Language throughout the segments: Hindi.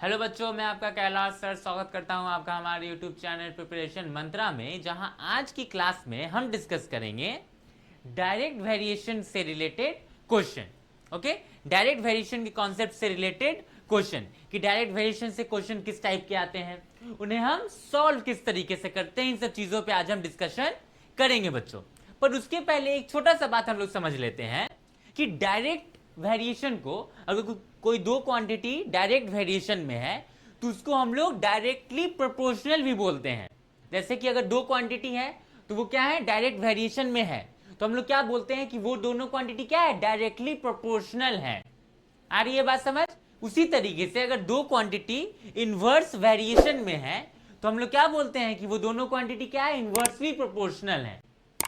हेलो बच्चों, मैं आपका कैलाश सर स्वागत करता हूं आपका हमारे यूट्यूब चैनल प्रिपरेशन मंत्रा में, जहां आज की क्लास में हम डिस्कस करेंगे डायरेक्ट वेरिएशन से related question. Okay, direct variation के कॉन्सेप्ट से रिलेटेड क्वेश्चन कि डायरेक्ट वेरिएशन से क्वेश्चन किस टाइप के आते हैं, उन्हें हम सॉल्व किस तरीके से करते हैं, इन सब चीजों पे आज हम डिस्कशन करेंगे बच्चों। पर उसके पहले एक छोटा सा बात हम लोग समझ लेते हैं कि डायरेक्ट वेरिएशन को, अगर कोई दो क्वांटिटी डायरेक्ट वेरिएशन में है तो उसको हम लोग डायरेक्टली प्रोपोर्शनल भी बोलते हैं। जैसे कि अगर दो क्वांटिटी है तो वो क्या है, डायरेक्ट वेरिएशन में है, तो हम लोग क्या बोलते हैं कि वो दोनों क्वांटिटी क्या है, डायरेक्टली प्रोपोर्शनल है। आ रही है बात समझ? उसी तरीके से अगर दो क्वांटिटी इनवर्स वेरिएशन में है तो हम लोग क्या बोलते हैं कि वो दोनों क्वांटिटी क्या है, इनवर्सली प्रोपोर्शनल है।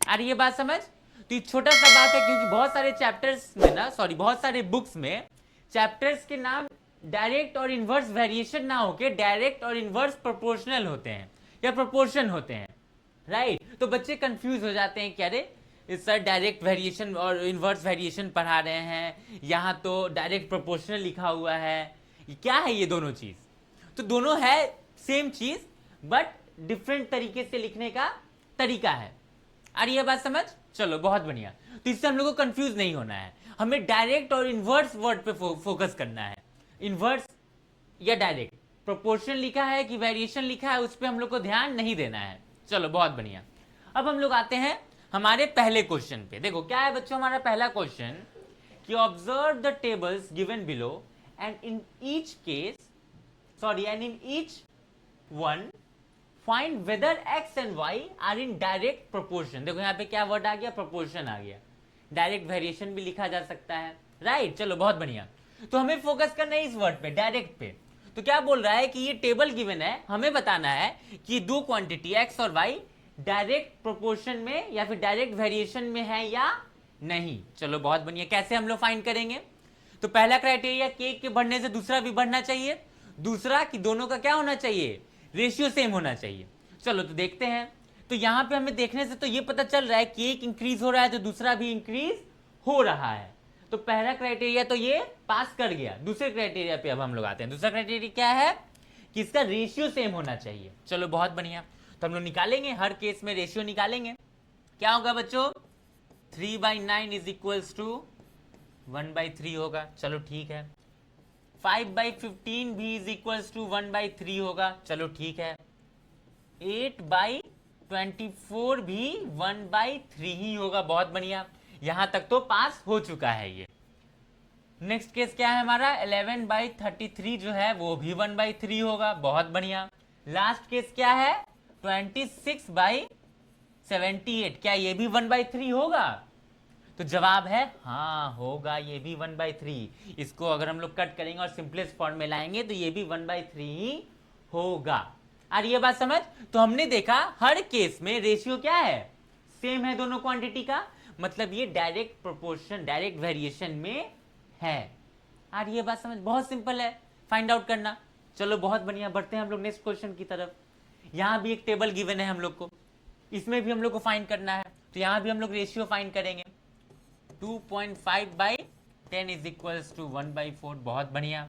आ रही है बात समझ? तो ये छोटा सा बात है, क्योंकि बहुत सारे चैप्टर्स में ना, सॉरी, बहुत सारे बुक्स में चैप्टर्स के नाम डायरेक्ट और इनवर्स वेरिएशन ना होके डायरेक्ट और इनवर्स प्रोपोर्शनल होते हैं या प्रोपोर्शन होते हैं, राइट? तो बच्चे कंफ्यूज हो जाते हैं कि अरे इस सर डायरेक्ट वेरिएशन और इनवर्स वेरिएशन पढ़ा रहे हैं, यहाँ तो डायरेक्ट प्रोपोर्शनल लिखा हुआ है, क्या है ये दोनों चीज? तो दोनों है सेम चीज, बट डिफरेंट तरीके से लिखने का तरीका है। आ रही है बात समझ? चलो बहुत बढ़िया। तो इससे हम लोग को कंफ्यूज नहीं होना है, हमें डायरेक्ट और इनवर्स वर्ड पे फोकस करना है। इनवर्स या डायरेक्ट, प्रोपोर्शन लिखा है कि वेरिएशन लिखा है, उस पर हम लोग को ध्यान नहीं देना है। चलो बहुत बढ़िया। अब हम लोग आते हैं हमारे पहले क्वेश्चन पे। देखो क्या है बच्चों हमारा पहला क्वेश्चन, कि observe the tables given below and in each case, sorry, and in each one find whether X and Y are in direct proportion. देखो यहाँ पे क्या वर्ड आ गया, प्रोपोर्शन आ गया। डायरेक्ट वेरिएशन भी लिखा जा सकता है, राइट? चलो बहुत बढ़िया। तो हमें फोकस करना है इस वर्ड पे, डायरेक्ट पे। तो क्या बोल रहा है कि ये टेबल गिवन है, हमें बताना है कि दो क्वांटिटी एक्स और वाई डायरेक्ट प्रोपोर्शन में या फिर डायरेक्ट वेरिएशन में है या नहीं। चलो बहुत बढ़िया। कैसे हम लोग फाइंड करेंगे? तो पहला क्राइटेरिया केक के बढ़ने से दूसरा भी बढ़ना चाहिए, दूसरा कि दोनों का क्या होना चाहिए, रेशियो सेम होना चाहिए। चलो तो देखते हैं। तो यहां पे हमें देखने से तो ये पता चल रहा है कि एक इंक्रीज हो रहा है तो दूसरा भी इंक्रीज हो रहा है। तो पहला क्राइटेरिया तो ये पास कर गया। दूसरे क्राइटेरिया पे अब हम लोग आते हैं। दूसरा क्राइटेरिया क्या है कि इसका रेशियो सेम होना चाहिए। चलो बहुत बढ़िया। तो हम लोग निकालेंगे, हर केस में रेशियो निकालेंगे। क्या होगा बच्चों, 3/9 इज इक्वल्स टू 1/3 होगा। चलो ठीक है। 5/15 भी इज इक्वल्स टू 1/3 होगा। चलो ठीक है। 8/24 भी 1/3 ही होगा। बहुत बढ़िया, यहां तक तो पास हो चुका है ये। नेक्स्ट केस क्या है हमारा, 11/33 जो है वो भी 1/3 होगा। बहुत बढ़िया। लास्ट केस क्या है, 26/78, क्या ये भी 1/3 होगा? तो जवाब है हाँ होगा, ये भी 1/3। इसको अगर हम लोग कट करेंगे और सिंपलेस्ट फॉर्म में लाएंगे तो ये भी 1/3 ही होगा। आ रही है बात समझ? तो हमने देखा हर केस में रेशियो क्या है, सेम है दोनों क्वांटिटी का, मतलब ये डायरेक्ट प्रोपोर्शन, डायरेक्ट वेरिएशन में है। आ रही है बात समझ? बहुत सिंपल है फाइंड आउट करना। चलो बहुत बढ़िया, बढ़ते हैं हम लोग नेक्स्ट क्वेश्चन की तरफ। यहां भी एक टेबल गिवन है हम लोग को, इसमें भी हम लोग को फाइंड करना है। तो यहां भी हम लोग रेशियो फाइंड करेंगे। 2.5/10 इज इक्वल्स टू 1/4। बहुत बढ़िया।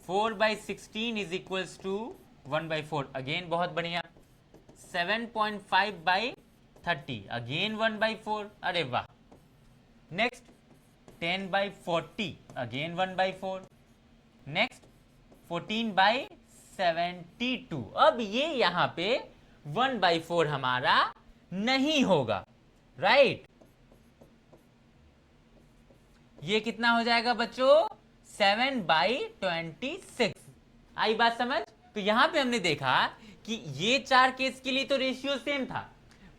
4/16 इज इक्वल्स टू 1/4, अगेन बहुत बढ़िया। 7.5/30, अगेन 1/4, अरे वाह। Next 10/40, again 1/4। नेक्स्ट 14/72। अब ये यहां पे 1/4 हमारा नहीं होगा, राइट? ये कितना हो जाएगा बच्चों, 7/26। आई बात समझ? तो यहां पे हमने देखा कि ये चार केस के लिए तो रेशियो सेम था,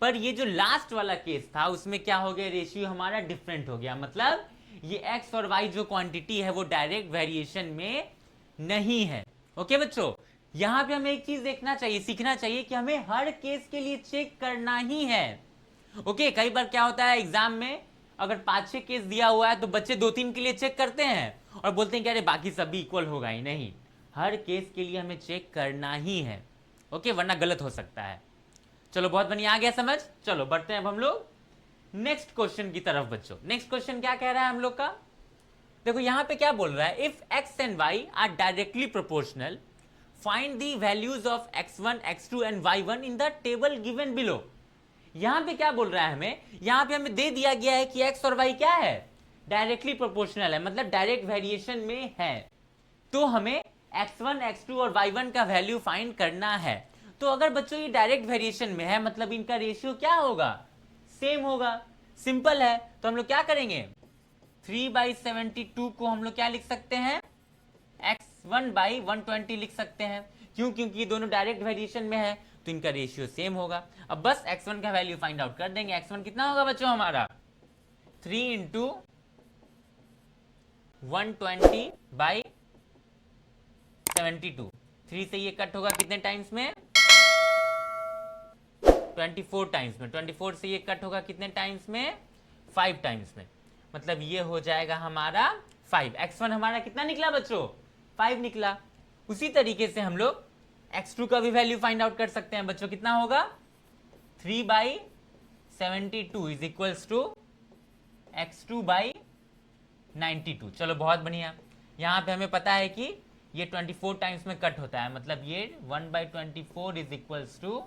पर ये जो लास्ट वाला केस था उसमें क्या हो गया, रेशियो हमारा डिफरेंट हो गया। मतलब ये एक्स और वाई जो क्वांटिटी है वो डायरेक्ट वेरिएशन में नहीं है। ओके बच्चों, यहां पे हमें एक चीज देखना चाहिए, सीखना चाहिए कि हमें हर केस के लिए चेक करना ही है। ओके, कई बार क्या होता है एग्जाम में, अगर 5-6 केस दिया हुआ है तो बच्चे 2-3 के लिए चेक करते हैं और बोलते हैं कि अरे बाकी सब भी इक्वल होगा ही नहीं। हर केस के लिए हमें चेक करना ही है, ओके, वरना गलत हो सकता है। चलो बहुत बढ़िया, आ गया समझ? चलो बढ़ते हैं अब हम लोग नेक्स्ट क्वेश्चन की तरफ बच्चों। नेक्स्ट क्वेश्चन क्या कह रहा है हम लोग का, देखो यहां पे क्या बोल रहा है, if X and Y are directly proportional find the values of x1, x2 and y1 in the table given below. यहां पे क्या बोल रहा है हमें, यहां पे हमें दे दिया गया है कि x और y क्या है, डायरेक्टली प्रोपोर्शनल है, मतलब डायरेक्ट वेरिएशन में है। तो हमें x1, x2 और y1 का वैल्यू फाइंड करना है। तो अगर बच्चों ये डायरेक्ट वेरिएशन में है, मतलब इनका रेशियो क्या होगा, सेम होगा। सिंपल है। तो हम लोग क्या करेंगे, 3/72 को हम लोग क्या लिख सकते हैं, x1/120 लिख सकते हैं। क्यों, क्योंकि ये दोनों डायरेक्ट वेरिएशन में है, तो इनका रेशियो सेम होगा। अब बस x1 का वैल्यू फाइंड आउट कर देंगे। x1 कितना होगा बच्चों हमारा, 3 इंटू 120/72। 3 से ये कट होगा कितने टाइम्स में, 24 टाइम्स में। 24 से ये कट होगा कितने टाइम्स में, 5 टाइम्स में। मतलब ये हो जाएगा हमारा 5। x1 हमारा कितना निकला बच्चों, 5 निकला। उसी तरीके से हम लोग x2 का भी वैल्यू फाइंड आउट कर सकते हैं बच्चों। कितना होगा, 3/72 इज इक्वल्स टू x2/92। चलो बहुत बढ़िया। यहां पे हमें पता है कि ये 24 टाइम्स में कट होता है, मतलब ये 1/24 इज इक्वल्स टू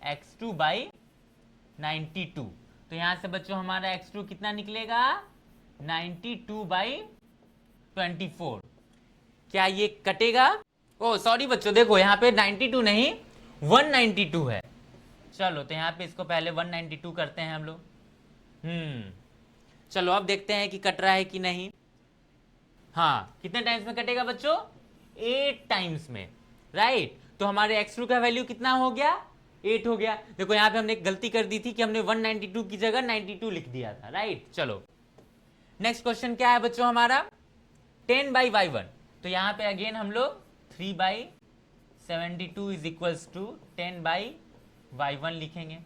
x2/92। तो यहां से बच्चों हमारा x2 कितना निकलेगा, 92/24। क्या ये कटेगा, ओ सॉरी बच्चों, देखो यहाँ पे 92 नहीं 192 है। चलो तो यहाँ पे इसको पहले 192 करते हैं हम लोग। चलो अब देखते हैं कि कट रहा है कि नहीं। हाँ, कितने टाइम्स में कटेगा बच्चों, 8 टाइम्स में, राइट। तो हमारे x2 का वैल्यू कितना हो गया, 8 हो गया। देखो यहाँ पे हमने एक गलती कर दी थी कि हमने 192 की जगह 92 लिख दिया था, राइट। चलो नेक्स्ट क्वेश्चन क्या है बच्चों हमारा, 10/y1। तो यहाँ पे अगेन हम लोग 3/72 इज इक्वल्स टू 10/y1 लिखेंगे।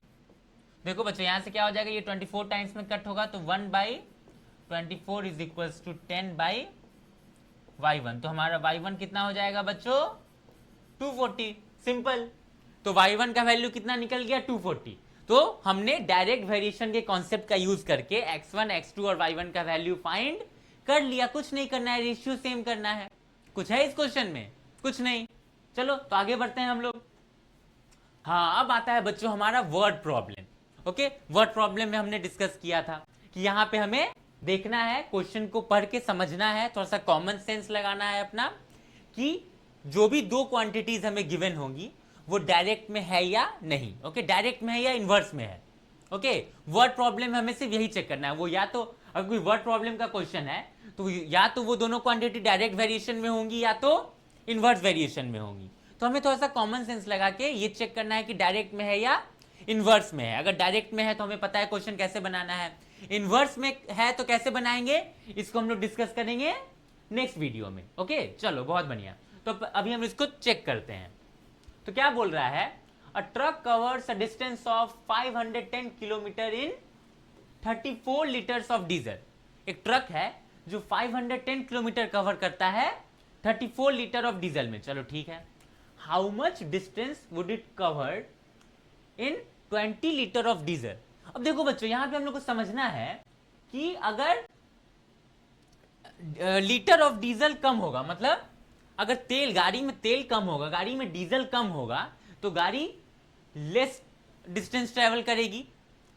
देखो बच्चों यहाँ से क्या हो जाएगा, ये 24 टाइम्स में कट होगा, तो 1/24 इज इक्वल्स टू 10/y1। तो हमारा y1 कितना हो जाएगा बच्चों, 240। सिंपल। तो y1 का वैल्यू कितना निकल गया, 240। तो हमने डायरेक्ट वेरिएशन के कॉन्सेप्ट का यूज करके x1, x2 और y1 का वैल्यू फाइंड कर लिया। कुछ नहीं करना है, रेशियो सेम करना है। कुछ है इस क्वेश्चन में, कुछ नहीं। चलो तो आगे बढ़ते हैं हम लोग। हाँ, अब आता है बच्चों हमारा word problem. Okay, word problem में हमने डिस्कस किया था कि यहाँ पे हमें देखना है, क्वेश्चन को पढ़ के समझना है, थोड़ा सा कॉमन सेंस लगाना है अपना, कि जो भी दो क्वांटिटीज हमें गिवन होंगी वो डायरेक्ट में है या नहीं। ओके, डायरेक्ट में है या इनवर्स में है। ओके, वर्ड प्रॉब्लम में हमें सिर्फ यही चेक करना है, वो या तो अगर कोई वर्ड प्रॉब्लम का क्वेश्चन है तो या तो वो दोनों क्वांटिटी डायरेक्ट वेरिएशन में होंगी या तो इनवर्स वेरिएशन में होंगी। तो हमें थोड़ा सा कॉमन सेंस लगा के ये चेक करना है कि डायरेक्ट में है या इनवर्स में है। अगर डायरेक्ट में है तो हमें पता है क्वेश्चन कैसे बनाना है, इनवर्स में है तो कैसे बनाएंगे, इसको हम लोग डिस्कस करेंगे नेक्स्ट वीडियो में। ओके, चलो बहुत बढ़िया। तो अभी हम इसको चेक करते हैं। तो क्या बोल रहा है, a truck covers a distance of 510 kilometre in 34 litres of diesel. एक ट्रक है जो 510 किलोमीटर कवर करता है 34 लीटर ऑफ डीजल में। चलो ठीक है, how much distance would it covered in 20 litre of diesel. अब देखो बच्चों यहां पे हम लोग को समझना है कि अगर लीटर ऑफ डीजल कम होगा, मतलब अगर तेल, गाड़ी में तेल कम होगा, गाड़ी में डीजल कम होगा, तो गाड़ी लेस डिस्टेंस ट्रेवल करेगी,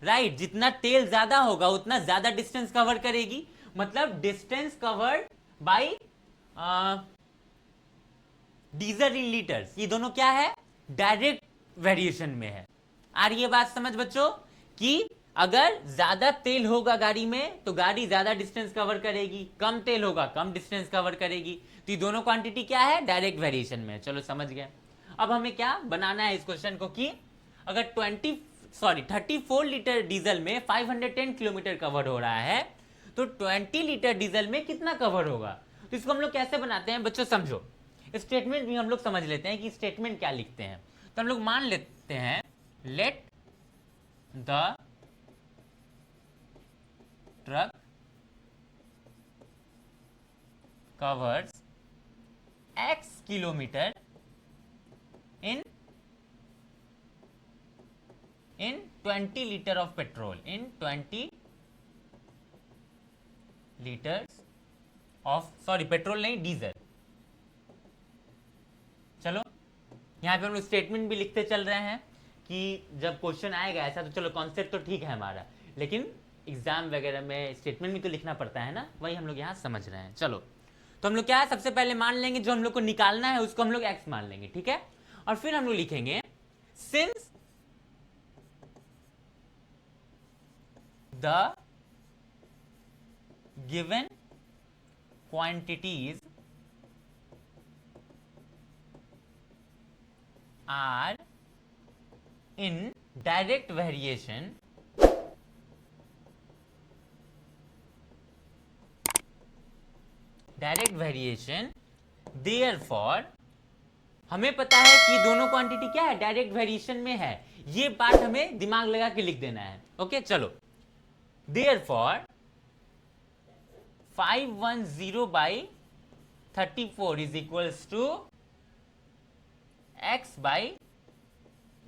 राइट। जितना तेल ज्यादा होगा उतना ज्यादा डिस्टेंस कवर करेगी। मतलब distance covered by diesel in litres, ये दोनों क्या है, डायरेक्ट वेरिएशन में है। आ रही है बात समझ बच्चों, कि अगर ज्यादा तेल होगा गाड़ी में तो गाड़ी ज्यादा डिस्टेंस कवर करेगी, कम तेल होगा कम डिस्टेंस कवर करेगी। तो ये दोनों क्वांटिटी क्या है, डायरेक्ट वेरिएशन में। चलो समझ गए। अब हमें क्या बनाना है इस क्वेश्चन को, कि अगर 34 लीटर डीजल में 510 किलोमीटर कवर हो रहा है तो 20 लीटर डीजल में कितना कवर होगा। तो इसको हम लोग कैसे बनाते हैं बच्चों, समझो। स्टेटमेंट भी हम लोग समझ लेते हैं कि स्टेटमेंट क्या लिखते हैं। तो हम लोग मान लेते हैं, let the truck covers x kilometre in 20 litre of petrol, in 20 litres of, sorry petrol नहीं डीजल, चलो यहाँ पे हम लोग स्टेटमेंट भी लिखते चल रहे हैं कि जब क्वेश्चन आएगा ऐसा, तो चलो कॉन्सेप्ट तो ठीक है हमारा, लेकिन एग्जाम वगैरह में स्टेटमेंट भी तो लिखना पड़ता है ना, वही हम लोग यहाँ समझ रहे हैं। चलो तो हम लोग क्या है, सबसे पहले मान लेंगे जो हम लोग को निकालना है उसको हम लोग एक्स मान लेंगे, ठीक है। और फिर हम लोग लिखेंगे since the given quantities are in direct variation, therefore हमें पता है कि दोनों क्वांटिटी क्या है, डायरेक्ट वेरिएशन में है, ये बात हमें दिमाग लगा के लिख देना है। ओके चलो, therefore 510/34 is equals to x by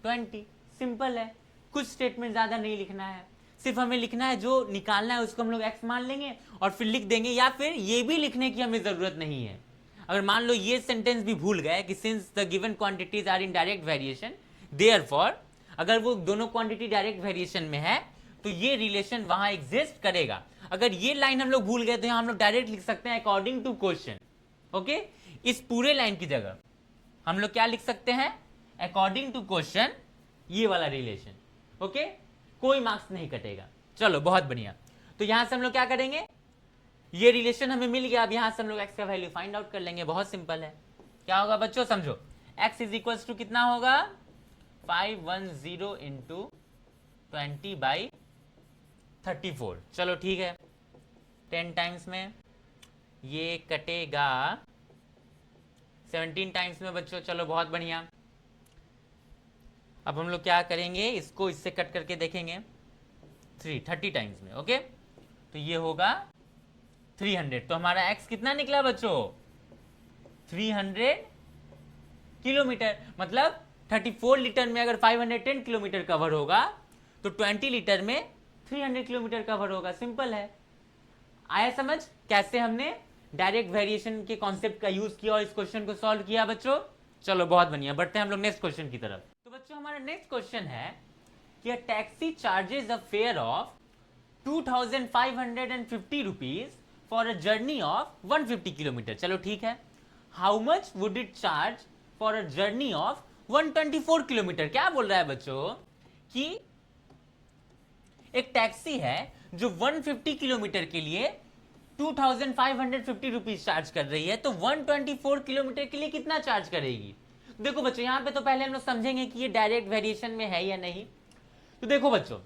20। Simple है, कुछ स्टेटमेंट ज्यादा नहीं लिखना है, सिर्फ हमें लिखना है जो निकालना है उसको हम लोग x मान लेंगे और फिर लिख देंगे, या फिर ये भी लिखने की हमें जरूरत नहीं है। अगर मान लो ये सेंटेंस भी भूल गए कि since the given quantities are in direct variation therefore, अगर वो दोनों क्वांटिटी डायरेक्ट वेरिएशन में है तो ये रिलेशन वहां एग्जिस्ट करेगा। अगर ये लाइन हम लोग भूल गए तो यहाँ हम लोग डायरेक्ट लिख सकते हैं अकॉर्डिंग टू क्वेश्चन। ओके, इस पूरे लाइन की जगह हम लोग क्या लिख सकते हैं, अकॉर्डिंग टू क्वेश्चन, ये वाला रिलेशन। ओके, कोई मार्क्स नहीं कटेगा। चलो बहुत बढ़िया, तो यहां से हम लोग क्या करेंगे, ये रिलेशन हमें मिल गया, अब यहां से हम लोग x का वैल्यू फाइंड आउट कर लेंगे। बहुत सिंपल है, क्या होगा बच्चों समझो, x इज इक्वल्स टू कितना होगा, 510 इंटू 20/34। चलो ठीक है, 10 टाइम्स में ये कटेगा 17 टाइम्स में बच्चों। चलो बहुत बढ़िया, अब हम लोग क्या करेंगे, इसको इससे कट करके देखेंगे 30 टाइम्स में। ओके, तो ये होगा 300। तो हमारा x कितना निकला बच्चों, 300 किलोमीटर। मतलब 34 लीटर में अगर 510 किलोमीटर कवर होगा तो 20 लीटर में 300 किलोमीटर कवर होगा। सिंपल है, आया समझ कैसे हमने डायरेक्ट वेरिएशन के कॉन्सेप्ट का यूज किया और इस क्वेश्चन को सॉल्व किया बच्चों। चलो बहुत बढ़िया, बढ़ते हैं हम लोग नेक्स्ट क्वेश्चन की तरफ। तो बच्चों हमारा नेक्स्ट क्वेश्चन है कि a taxi charges a fair of 2550 rupees for a journey of 150 kilometre. चलो ठीक है, how much would it charge for a journey of 124 kilometre. क्या बोल रहा है बच्चों कि एक टैक्सी है जो 150 किलोमीटर के लिए 2550 रुपीज चार्ज कर रही है, तो 124 किलोमीटर के लिए कितना चार्ज करेगी। देखो बच्चों, यहां पे तो पहले हम लोग समझेंगे कि ये डायरेक्ट वेरिएशन में है या नहीं। तो देखो बच्चों,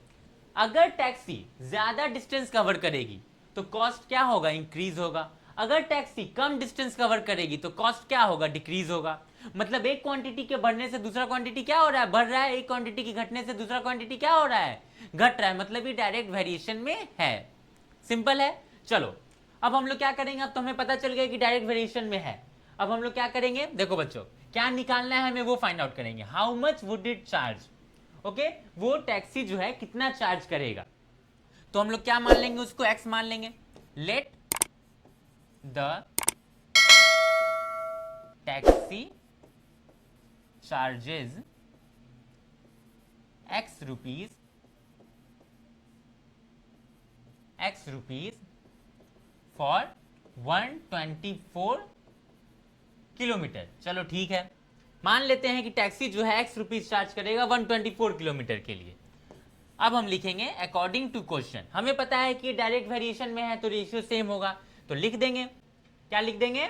अगर टैक्सी ज्यादा डिस्टेंस कवर करेगी तो कॉस्ट क्या होगा, इंक्रीज होगा। अगर टैक्सी कम डिस्टेंस कवर करेगी तो कॉस्ट क्या होगा, डिक्रीज होगा। मतलब एक क्वांटिटी के बढ़ने से दूसरा क्वांटिटी क्या हो रहा है, बढ़ रहा है। एक क्वांटिटी की घटने से दूसरा क्वांटिटी क्या हो रहा है, घट रहा है। मतलब ये डायरेक्ट वेरिएशन में है। सिंपल है। चलो अब हम लोग क्या करेंगे, अब तो हमें पता चल गया कि डायरेक्ट वेरिएशन में है। अब हम लोग क्या करेंगे, देखो बच्चों, क्या निकालना है हमें वो फाइंड आउट करेंगे। How much would it charge, okay, वो टैक्सी जो है कितना चार्ज करेगा। तो हम लोग क्या मान लेंगे, उसको x मान लेंगे। Let the taxi charges x rupees for 124 kilometre. चलो ठीक है, मान लेते हैं कि टैक्सी जो है x रुपीज चार्ज करेगा 124 किलोमीटर के लिए। अब हम लिखेंगे अकॉर्डिंग टू क्वेश्चन। हमें पता है कि डायरेक्ट वेरिएशन में है तो रेशियो सेम होगा, तो लिख देंगे, क्या लिख देंगे,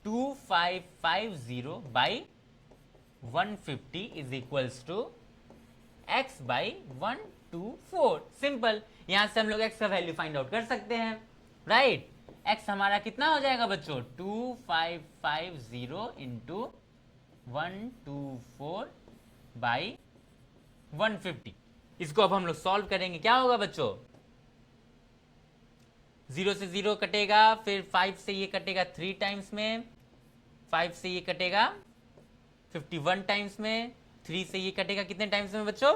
2550/150 is equals to x/124। Simple, यहां से हम लोग x का वैल्यू फाइंड आउट कर सकते हैं, राइट। x हमारा कितना हो जाएगा बच्चों, 2550 इंटू 124/150। इसको अब हम लोग सॉल्व करेंगे, क्या होगा बच्चों, 0 से 0 कटेगा, फिर 5 से ये कटेगा 3 टाइम्स में, 5 से ये कटेगा 51 टाइम्स में, 3 से ये कटेगा कितने टाइम्स में बच्चों,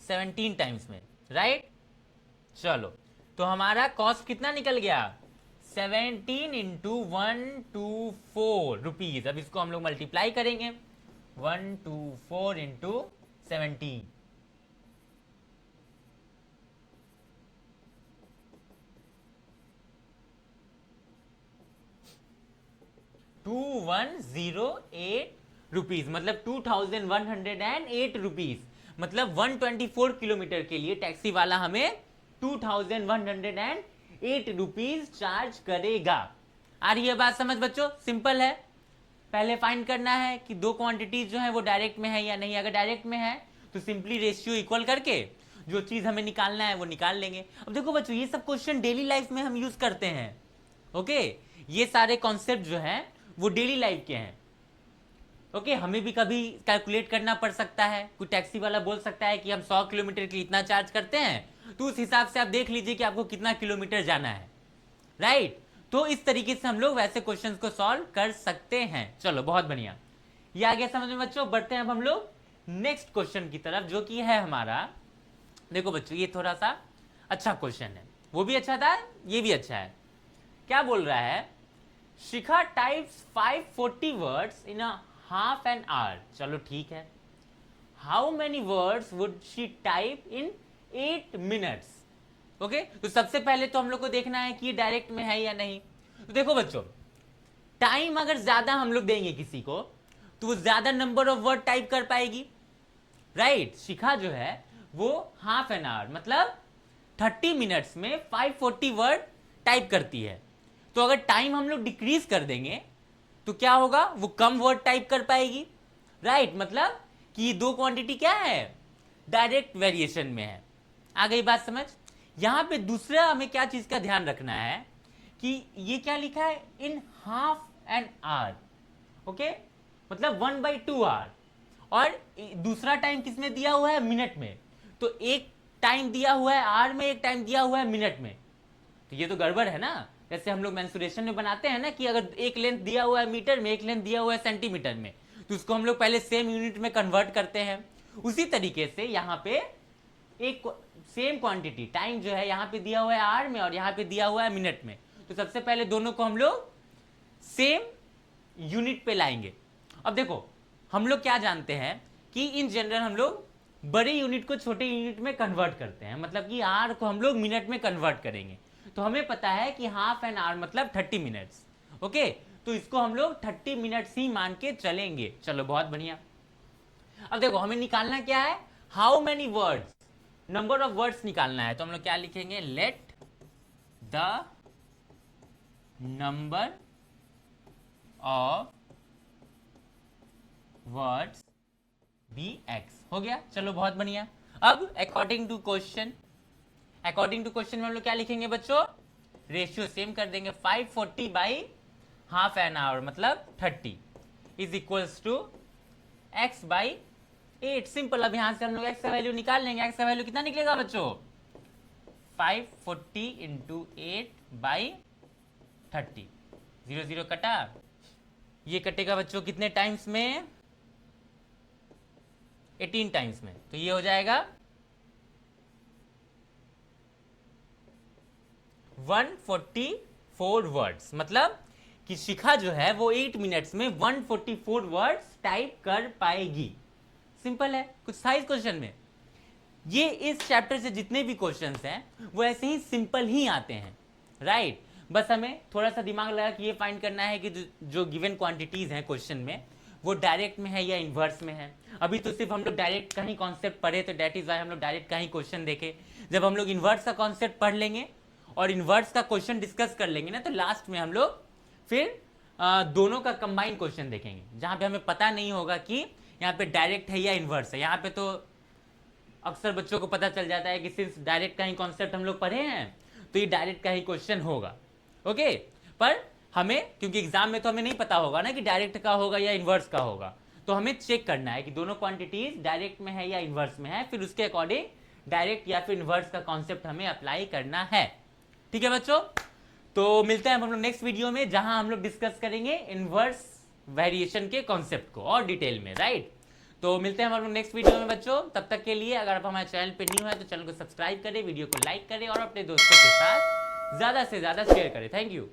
17 टाइम्स में, राइट। चलो तो हमारा कॉस्ट कितना निकल गया, 17 इंटू 124 रुपीज। अब इसको हम लोग मल्टीप्लाई करेंगे, 124 इंटू 17, 2108 रुपीज, मतलब 2108 रुपीज, मतलब 124 किलोमीटर के लिए टैक्सी वाला हमें 2108 रुपीज चार्ज करेगा। आ रही है बात समझ बच्चों? सिंपल है। पहले फाइंड करना है कि दो क्वांटिटीज जो है वो डायरेक्ट में है या नहीं। अगर डायरेक्ट में है तो सिंपली रेशियो इक्वल करके जो चीज हमें निकालना है वो निकाल लेंगे। अब देखो बच्चों, ये सब क्वेश्चन डेली लाइफ में हम यूज करते हैं। ओके, ये सारे कॉन्सेप्ट जो है वो डेली लाइफ के हैं। ओके, हमें भी कभी कैलकुलेट करना पड़ सकता है। कोई टैक्सी वाला बोल सकता है कि हम 100 किलोमीटर के लिए इतना चार्ज करते हैं, तो उस हिसाब से आप देख लीजिए कि आपको कितना किलोमीटर जाना है, राइट। तो इस तरीके से हम लोग वैसे क्वेश्चंस को सॉल्व कर सकते हैं। चलो बहुत बढ़िया, ये आ गया समझ में बच्चों। बढ़ते हैं अब हम लोग नेक्स्ट क्वेश्चन की तरफ, जो कि है हमारा, देखो बच्चों ये थोड़ा सा अच्छा क्वेश्चन है, वो भी अच्छा था, ये भी अच्छा है। क्या बोल रहा है, Shikha types 540 words in a half an hour. चलो ठीक है, how many words would she type in 8 minutes. Okay, तो सबसे पहले तो हम लोग को देखना है कि ये डायरेक्ट में है या नहीं। तो देखो बच्चों, टाइम अगर ज्यादा हम लोग देंगे किसी को तो वो ज्यादा नंबर ऑफ वर्ड टाइप कर पाएगी, राइट। शिखा जो है वो हाफ एन आवर मतलब 30 मिनट्स में 540 वर्ड टाइप करती है। तो अगर टाइम हम लोग डिक्रीज कर देंगे तो क्या होगा, वो कम वर्ड टाइप कर पाएगी, राइट। मतलब कि ये दो क्वांटिटी क्या है, डायरेक्ट वेरिएशन में है। आ गई बात समझ? यहां पे दूसरा हमें क्या चीज का ध्यान रखना है कि ये क्या लिखा है, in half an our. Okay, मतलब 1/2 आवर, और दूसरा टाइम किसमें दिया हुआ है, मिनट में। तो एक टाइम दिया हुआ है आवर में, एक टाइम दिया हुआ है मिनट में, तो ये तो गड़बड़ है ना। जैसे हम लोग मेंसुरेशन में बनाते हैं ना कि अगर एक लेंथ दिया हुआ है मीटर में, एक लेंथ दिया हुआ है सेंटीमीटर में, तो उसको हम लोग पहले सेम यूनिट में कन्वर्ट करते हैं। उसी तरीके से यहाँ पे एक सेम क्वांटिटी टाइम जो है यहाँ पे दिया हुआ है आवर में और यहाँ पे दिया हुआ है मिनट में, तो सबसे पहले दोनों को हम लोग सेम यूनिट पे लाएंगे। अब देखो, हम लोग क्या जानते हैं कि इन जनरल हम लोग बड़े यूनिट को छोटे यूनिट में कन्वर्ट करते हैं, मतलब कि आर को हम लोग मिनट में कन्वर्ट करेंगे। तो हमें पता है कि हाफ एन आवर मतलब 30 मिनट्स। ओके, तो इसको हम लोग 30 मिनट्स ही मान के चलेंगे। चलो बहुत बढ़िया। अब देखो, हमें निकालना क्या है, how many words, number of words निकालना है। तो हम लोग क्या लिखेंगे, let the number of words be X. हो गया, चलो बहुत बढ़िया। अब अकॉर्डिंग टू क्वेश्चन में हम लोग क्या लिखेंगे बच्चों, रेशियो सेम कर देंगे, 540 बाई हाफ एन आवर मतलब 30 is equals to x by 8। Simple. अब यहां से हम लोग x का वैल्यू निकाल लेंगे। x का वैल्यू कितना निकलेगा बच्चों, 540 इंटू 8 बाई 30। 0 0 कटा, ये कटेगा बच्चों कितने टाइम्स में, 18 टाइम्स में। तो ये हो जाएगा 144 वर्ड्स, मतलब कि शिखा जो है वो 8 मिनट्स में 144 वर्ड्स टाइप कर पाएगी। सिंपल है, कुछ था इस क्वेश्चन में। ये इस चैप्टर से जितने भी क्वेश्चंस हैं वो ऐसे ही सिंपल ही आते हैं, राइट। बस हमें थोड़ा सा दिमाग लगा कि ये फाइंड करना है कि जो गिवन क्वांटिटीज हैं क्वेश्चन में वो डायरेक्ट में है या इन्वर्स में है। अभी तो सिर्फ हम लोग डायरेक्ट का ही कॉन्सेप्ट पढ़े, तो डेट इज वाई हम लोग डायरेक्ट का ही क्वेश्चन देखे। जब हम लोग इन्वर्स का कॉन्सेप्ट पढ़ लेंगे और इन्वर्स का क्वेश्चन डिस्कस कर लेंगे ना, तो लास्ट में हम लोग फिर दोनों का कंबाइंड क्वेश्चन देखेंगे, जहां पे हमें पता नहीं होगा कि यहाँ पे डायरेक्ट है या इन्वर्स है। यहाँ पे तो अक्सर बच्चों को पता चल जाता है कि सिर्फ डायरेक्ट का ही कॉन्सेप्ट हम लोग पढ़े हैं, तो ये डायरेक्ट का ही क्वेश्चन होगा। ओके, पर हमें, क्योंकि एग्जाम में तो हमें नहीं पता होगा ना कि डायरेक्ट का होगा या इन्वर्स का होगा, तो हमें चेक करना है कि दोनों क्वांटिटीज डायरेक्ट में है या इन्वर्स में है, फिर उसके अकॉर्डिंग डायरेक्ट या फिर इन्वर्स का कॉन्सेप्ट हमें अप्लाई करना है। ठीक है बच्चों, तो मिलते हैं हम लोग नेक्स्ट वीडियो में, जहां हम लोग डिस्कस करेंगे इन्वर्स वेरिएशन के कॉन्सेप्ट को और डिटेल में, राइट। तो मिलते हैं हम लोग नेक्स्ट वीडियो में बच्चों। तब तक के लिए अगर आप हमारे चैनल पे न्यू है तो चैनल को सब्सक्राइब करें, वीडियो को लाइक करें और अपने दोस्तों के साथ ज्यादा से ज्यादा शेयर करें। Thank you.